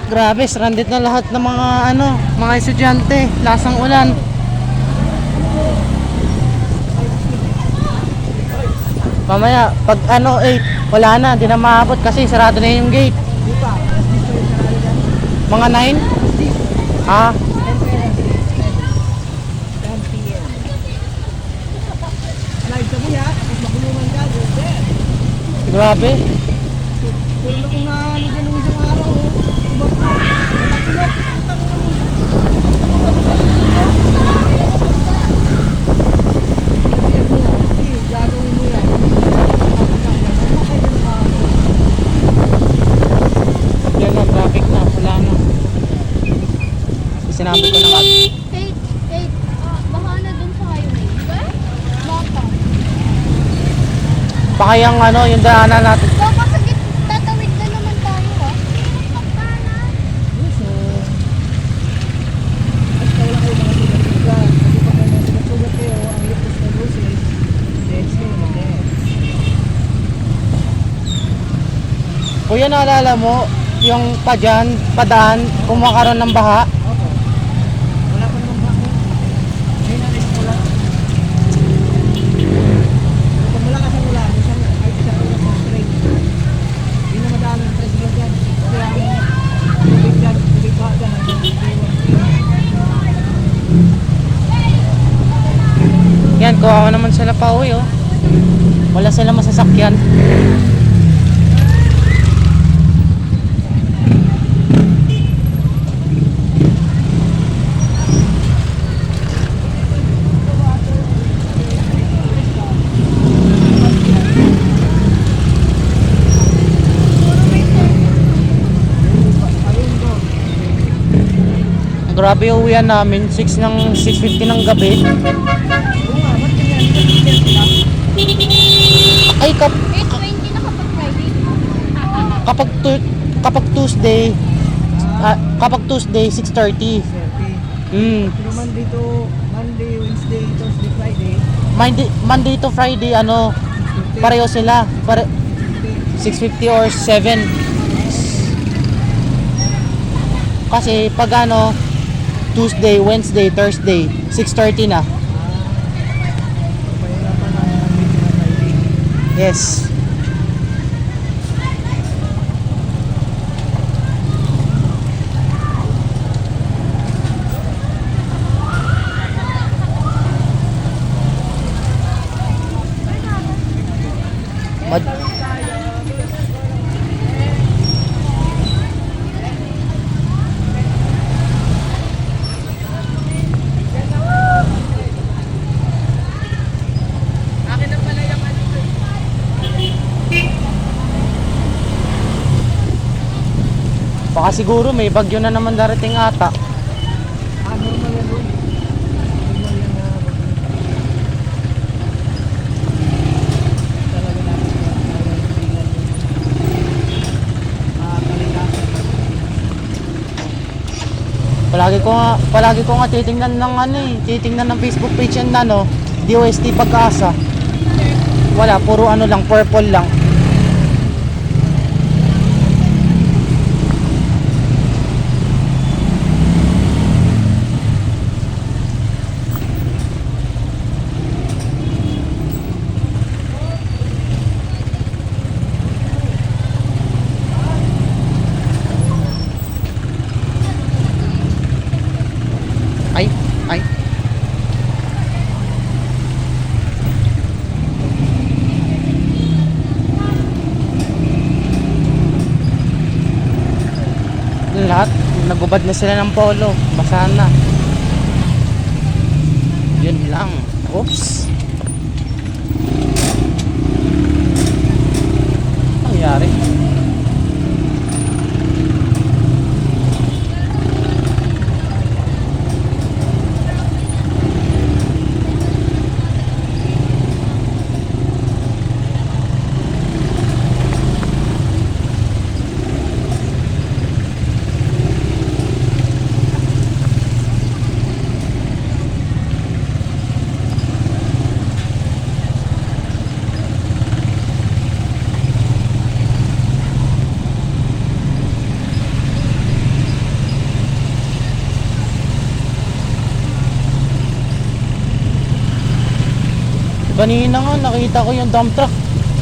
Grabe, stranded na lahat ng mga mga estudyante. Lasang ulan. Mamaya, pag 8, wala na, di na maabot kasi sarado na yung gate. Mga 9? Ah, grabe. Yan na, traffic na, wala na. Sinabi ko na nga. Baka na dun sa highway. Baka. Baka yung daanan natin. Baka sa tatawid na naman tayo ah. Kuya, naalala mo yung padaan, kung makaroon ng baha? Wala pa naman ba ako? May nalis ko lang. Kung wala kasi wala, ay isa ko lang sa straight. Hindi na madami ng president yan. Kaya ang tubig dyan, tubig baha dyan. Yan, kuha naman sila pa uwi oh. Wala silang masasakyan. Grabe yung uwian namin, 6:50 ng gabi. Ay, 8:20 na kapag Friday. kapag Tuesday 6:30. Pero Monday, Wednesday, Thursday, Friday. Monday to Friday pareho sila. 6:50 or 7. Kasi pag Tuesday, Wednesday, Thursday 6:30 na. Yes. Baka siguro may bagyo na naman darating ata. Normal yan doon. Normal yan na talaga natin kalikasan. Palagi ko nga titingnan ng titingnan ng Facebook page yan DOST Pag-asa. Wala, puro lang, purple lang. Ay. Lahat, nagubad na sila ng polo. Basahan na. Yun lang. Oops. Ano nangyari? Kanina nga, nakita ko yung dump truck.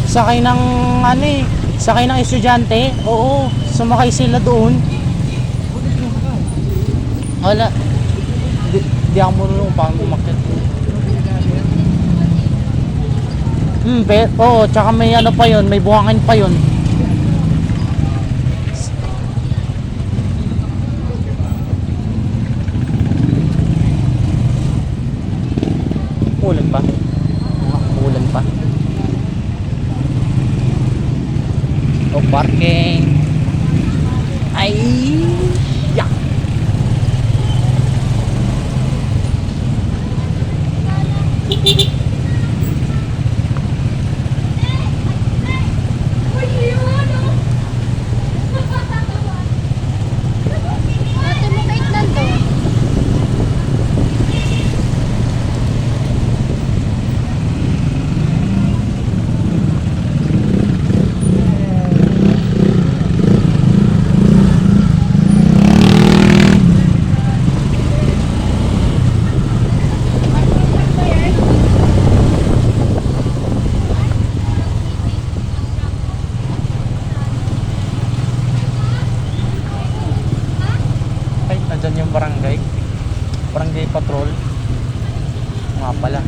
Sakay ng, ano eh, sakay ng estudyante. Oo, sumakay sila doon. Buti pinasakay. Wala. Di ako marunong paano umakyat. Oo, tsaka may ano pa yun, may buhangin pa yun. Ulan pa. Ulan pa. O parking. Ay! Yak! Ate mo kahit nandun. Ay, nandyan yung barangay. Barangay patrol. Nga pala.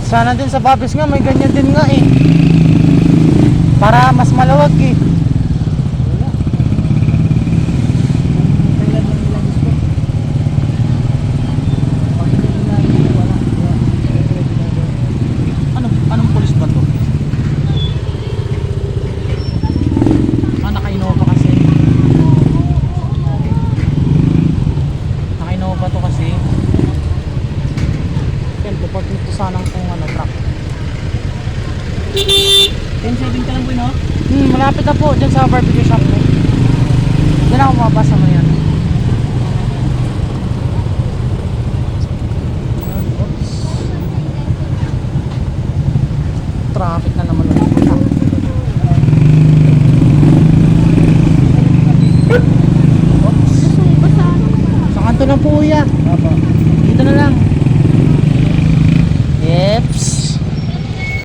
Sana din sa Babis nga, may ganyan din nga eh. Para mas malawag eh. Wala. Kailan lang nila gusto. Pag hindi nila gusto, wala. Anong pulis ba to? Naka-Innova kasi. Naka-Innova to kasi. Siyempre, pag ito sanang kung ano, truck. 10-7 ka lang po, no? Malapit na po, dyan sa barbecue shop mo. Diyan ako mabasa mo yan. Oops. Traffic na naman ulit. Oops. Sa kanto ng puya. Opo. Dito na lang.